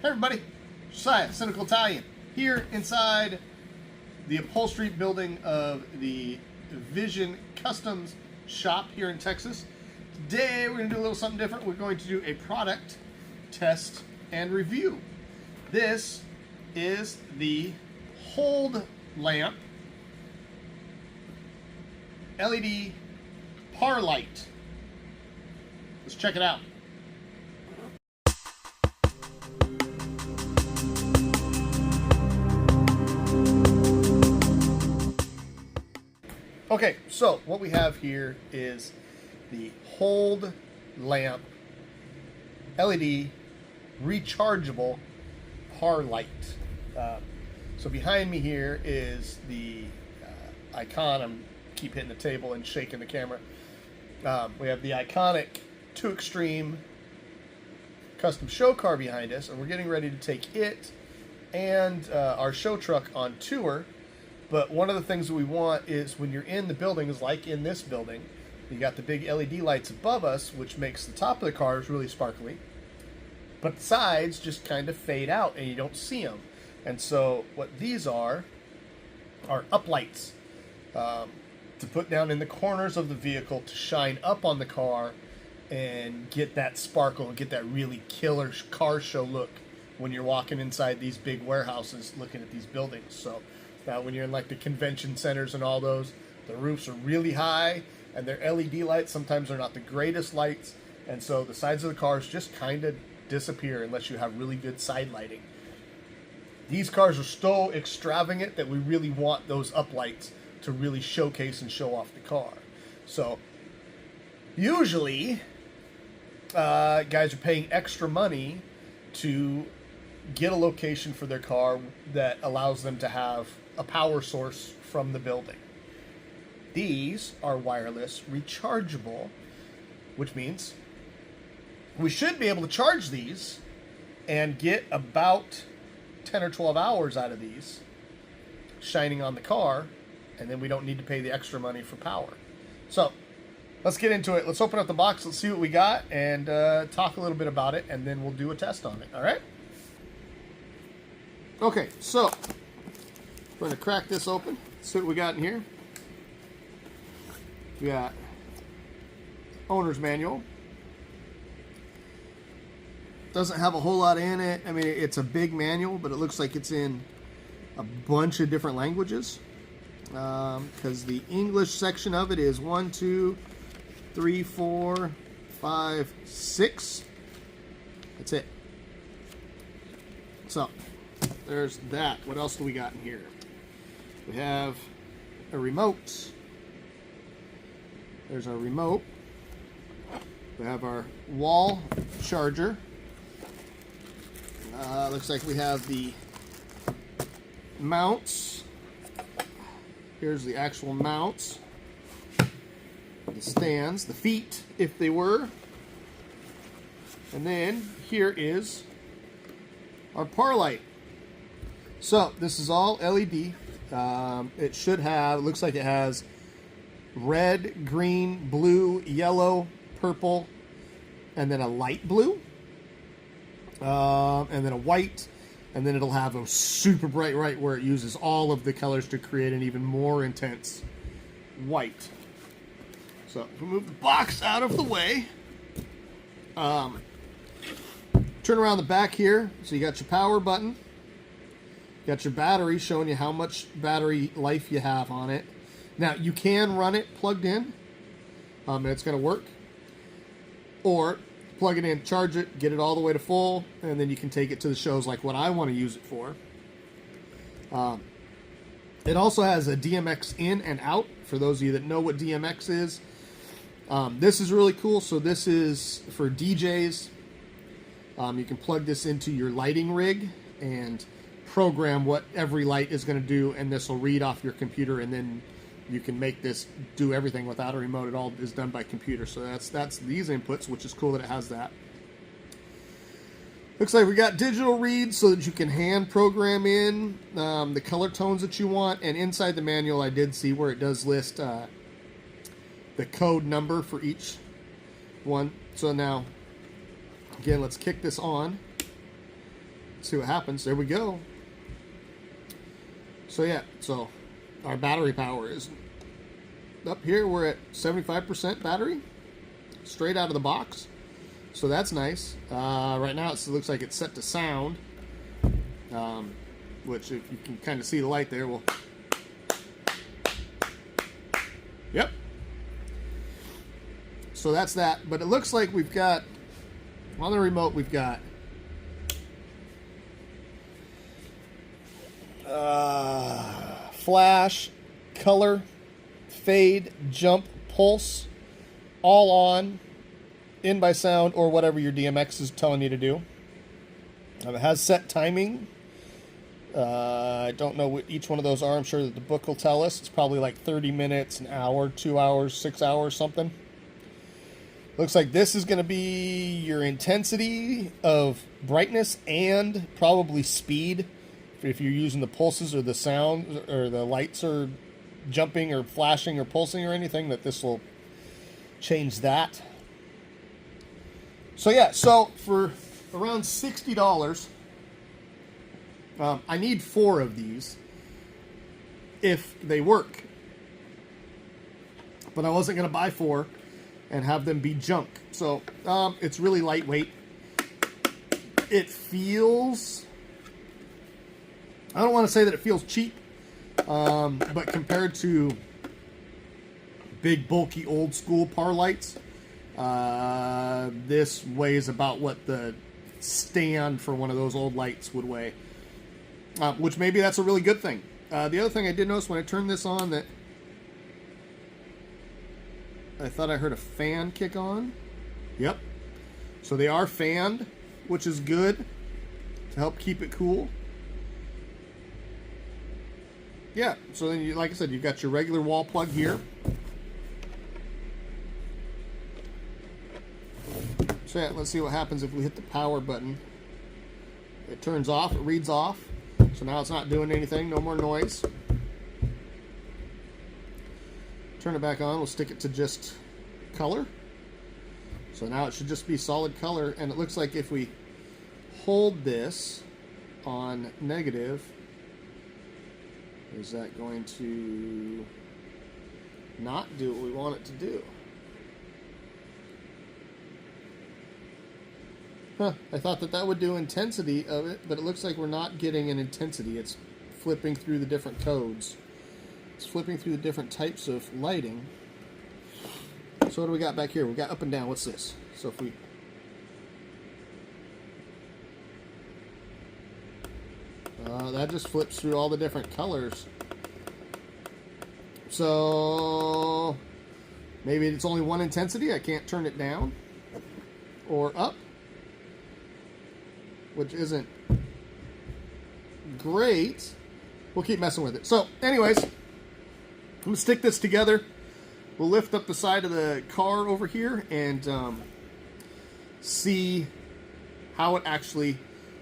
Hey everybody, Josiah, Cynical Italian, here inside the upholstery building of the Vision Customs shop here in Texas. Today we're going to do a little something different. We're going to do a product test and review. This is the Hold lamp LED par light. Let's check it out. Okay, so what we have here is the Hold lamp LED rechargeable par light. So behind me here is the icon. I'm keep hitting the table and shaking the camera. We have the iconic 2 Extreme custom show car behind us, and we're getting ready to take it and our show truck on tour. But one of the things that we want is when you're in the building, is like in this building, you got the big LED lights above us, which makes the top of the cars really sparkly, but the sides just kind of fade out and you don't see them. And so what these are uplights to put down in the corners of the vehicle to shine up on the car and get that sparkle and get that really killer car show look when you're walking inside these big warehouses looking at these buildings. So when you're in like the convention centers and all those, the roofs are really high and their LED lights sometimes are not the greatest lights, and so the sides of the cars just kind of disappear unless you have really good side lighting. These cars are so extravagant that we really want those uplights to really showcase and show off the car. So usually guys are paying extra money to get a location for their car that allows them to have a power source from the building. These are wireless rechargeable, which means we should be able to charge these and get about 10 or 12 hours out of these shining on the car, and then we don't need to pay the extra money for power. So let's get into it. Let's open up the box, let's see what we got, and talk a little bit about it, and then we'll do a test on it. All right? Okay, so we're going to crack this open. See what we got in here. We got owner's manual. Doesn't have a whole lot in it. I mean, it's a big manual, but it looks like it's in a bunch of different languages. Because the English section of it is 1, 2, 3, 4, 5, 6. That's it. So there's that. What else do we got in here? We have a remote. There's our remote. We have our wall charger. Looks like we have the mounts. Here's the actual mounts. The stands, the feet, if they were. And then here is our par light. So this is all LED. It should have, it looks like it has red, green, blue, yellow, purple, and then a light blue, and then a white, and then it'll have a super bright white where it uses all of the colors to create an even more intense white. So if we move the box out of the way, turn around the back here. So you got your power button. Got your battery showing you how much battery life you have on it. Now, you can run it plugged in, and it's going to work. Or plug it in, charge it, get it all the way to full, and then you can take it to the shows like what I want to use it for. It also has a DMX in and out, for those of you that know what DMX is. This is really cool. So this is for DJs. You can plug this into your lighting rig and program what every light is going to do, and this will read off your computer, and then you can make this do everything without a remote. It all is done by computer. So that's these inputs, which is cool that it has that. Looks like we got digital reads so that you can hand program in the color tones that you want. And inside the manual, I did see where it does list the code number for each one. So now, again, let's kick this on. See what happens. There we go. So yeah, so our battery power is up here. We're at 75% battery, straight out of the box. So that's nice. Right now it looks like it's set to sound, which if you can kind of see the light there, well, yep. So that's that. But it looks like we've got, on the remote, we've got flash, color, fade, jump, pulse, all on, in by sound, or whatever your DMX is telling you to do. It has set timing. I don't know what each one of those are. I'm sure that the book will tell us. It's probably like 30 minutes, an hour, 2 hours, 6 hours, something. Looks like this is going to be your intensity of brightness and probably speed. If you're using the pulses or the sound or the lights are jumping or flashing or pulsing or anything, that this will change that. So yeah, so for around $60, I need 4 of these if they work. But I wasn't going to buy 4 and have them be junk. So it's really lightweight. It feels, I don't want to say that it feels cheap, but compared to big, bulky, old school par lights, this weighs about what the stand for one of those old lights would weigh, which maybe that's a really good thing. The other thing I did notice when I turned this on, that I thought I heard a fan kick on. Yep. So they are fanned, which is good to help keep it cool. Yeah, so then, you, like I said, you've got your regular wall plug here. So yeah, let's see what happens if we hit the power button. It turns off, it reads off. So now it's not doing anything, no more noise. Turn it back on, we'll stick it to just color. So now it should just be solid color, and it looks like if we hold this on negative, is that going to not do what we want it to do? Huh, I thought that that would do intensity of it, but it looks like we're not getting an intensity. It's flipping through the different codes. It's flipping through the different types of lighting. So what do we got back here? We got up and down. What's this? So if we... that just flips through all the different colors. So maybe it's only one intensity. I can't turn it down or up, which isn't great. We'll keep messing with it. So anyways, I'm going to stick this together. We'll lift up the side of the car over here and see how it actually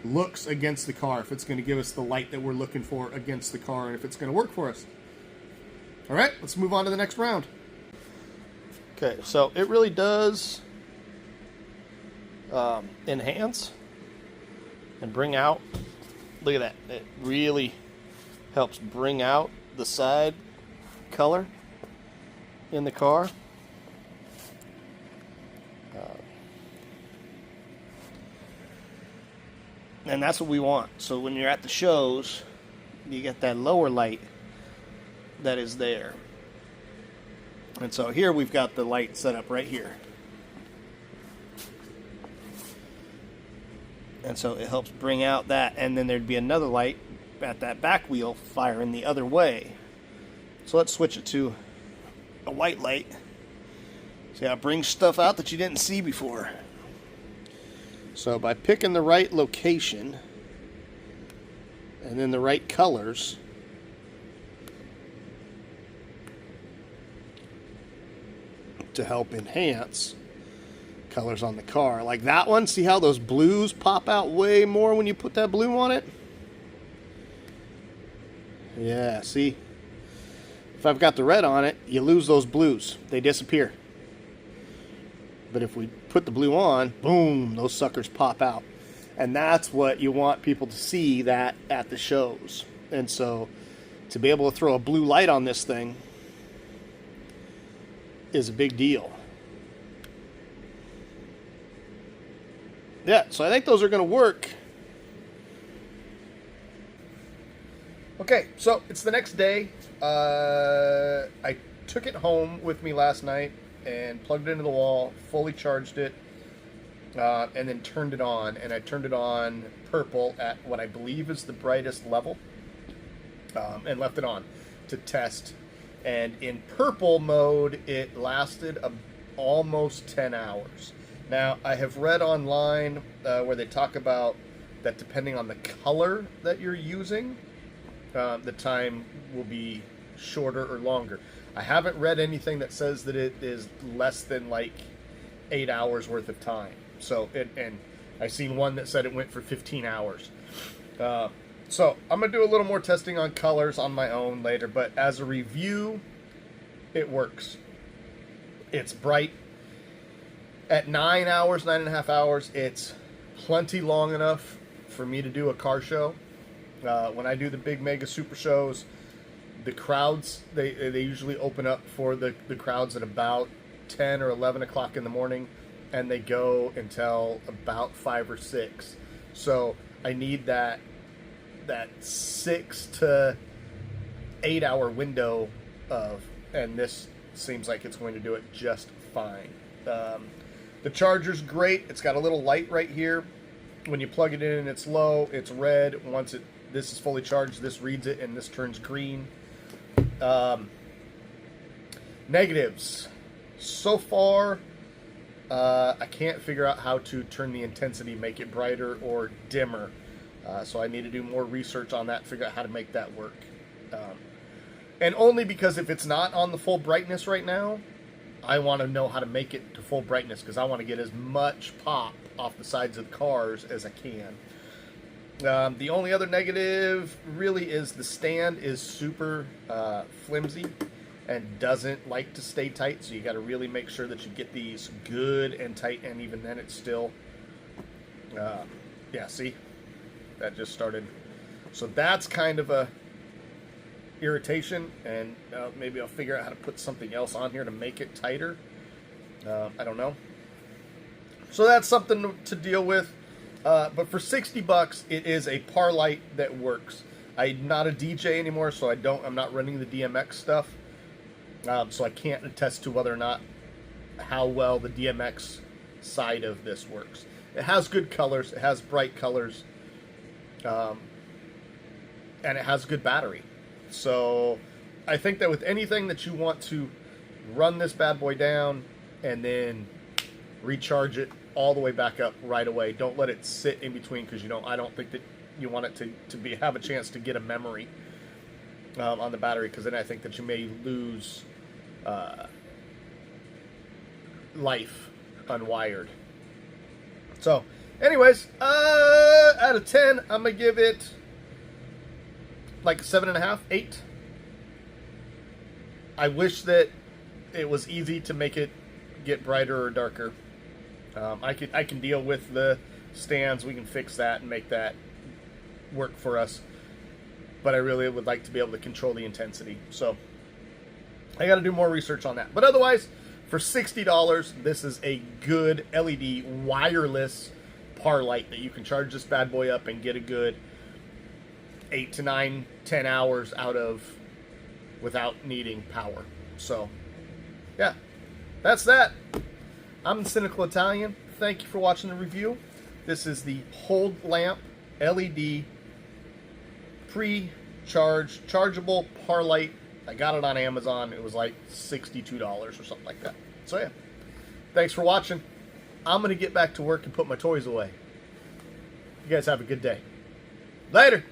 looks against the car, if it's going to give us the light that we're looking for against the car, and if it's going to work for us. All right, let's move on to the next round. Okay, so it really does enhance and bring out. Look at that. It really helps bring out the side color in the car. And that's what we want. So when you're at the shows, you get that lower light that is there. And so here we've got the light set up right here. And so it helps bring out that, and then there'd be another light at that back wheel firing the other way. So let's switch it to a white light. See how it brings stuff out that you didn't see before. So by picking the right location and then the right colors, to help enhance colors on the car. Like that one, see how those blues pop out way more when you put that blue on it? Yeah, see? If I've got the red on it, you lose those blues. They disappear. But if we put the blue on, boom, those suckers pop out. And that's what you want people to see that at the shows. And so to be able to throw a blue light on this thing is a big deal. Yeah, so I think those are going to work. Okay, so it's the next day. I took it home with me last night and plugged it into the wall, fully charged it, and then turned it on. And I turned it on purple at what I believe is the brightest level, and left it on to test. And in purple mode, it lasted almost 10 hours. Now, I have read online where they talk about that depending on the color that you're using, the time will be shorter or longer. I haven't read anything that says that it is less than like 8 hours worth of time. So, and I've seen one that said it went for 15 hours. So, I'm going to do a little more testing on colors on my own later, but as a review, it works. It's bright. At 9 hours, 9.5 hours, it's plenty long enough for me to do a car show. When I do the big mega super shows, the crowds, they usually open up for the crowds at about 10 or 11 o'clock in the morning, and they go until about 5 or 6. So I need that 6 to 8 hour window and this seems like it's going to do it just fine. The charger's great. It's got a little light right here. When you plug it in and it's low, it's red. Once this is fully charged, this reads it and this turns green. Negatives. So far, I can't figure out how to turn the intensity, make it brighter or dimmer. So I need to do more research on that, figure out how to make that work. And only because if it's not on the full brightness right now, I want to know how to make it to full brightness because I want to get as much pop off the sides of the cars as I can. The only other negative really is the stand is super flimsy and doesn't like to stay tight, so you got to really make sure that you get these good and tight, and even then it's still, yeah, see, that just started. So that's kind of a irritation, and maybe I'll figure out how to put something else on here to make it tighter. I don't know. So that's something to deal with. But for $60, it is a par light that works. I'm not a DJ anymore, so I'm not running the DMX stuff. So I can't attest to whether or not how well the DMX side of this works. It has good colors. It has bright colors. And it has good battery. So I think that with anything that you want to run this bad boy down and then recharge it all the way back up right away. Don't let it sit in between because I don't think that you want it to have a chance to get a memory on the battery, because then I think that you may lose life unwired. So anyways, out of 10, I'm going to give it like 7.5, 8. I wish that it was easy to make it get brighter or darker. I can deal with the stands. We can fix that and make that work for us. But I really would like to be able to control the intensity. So I got to do more research on that. But otherwise, for $60, this is a good LED wireless par light that you can charge this bad boy up and get a good 8 to 9, 10 hours out of without needing power. So, yeah, that's that. I'm the Cynical Italian. Thank you for watching the review. This is the Hold Lamp LED chargeable par light. I got it on Amazon. It was like $62 or something like that. So yeah, thanks for watching. I'm going to get back to work and put my toys away. You guys have a good day. Later.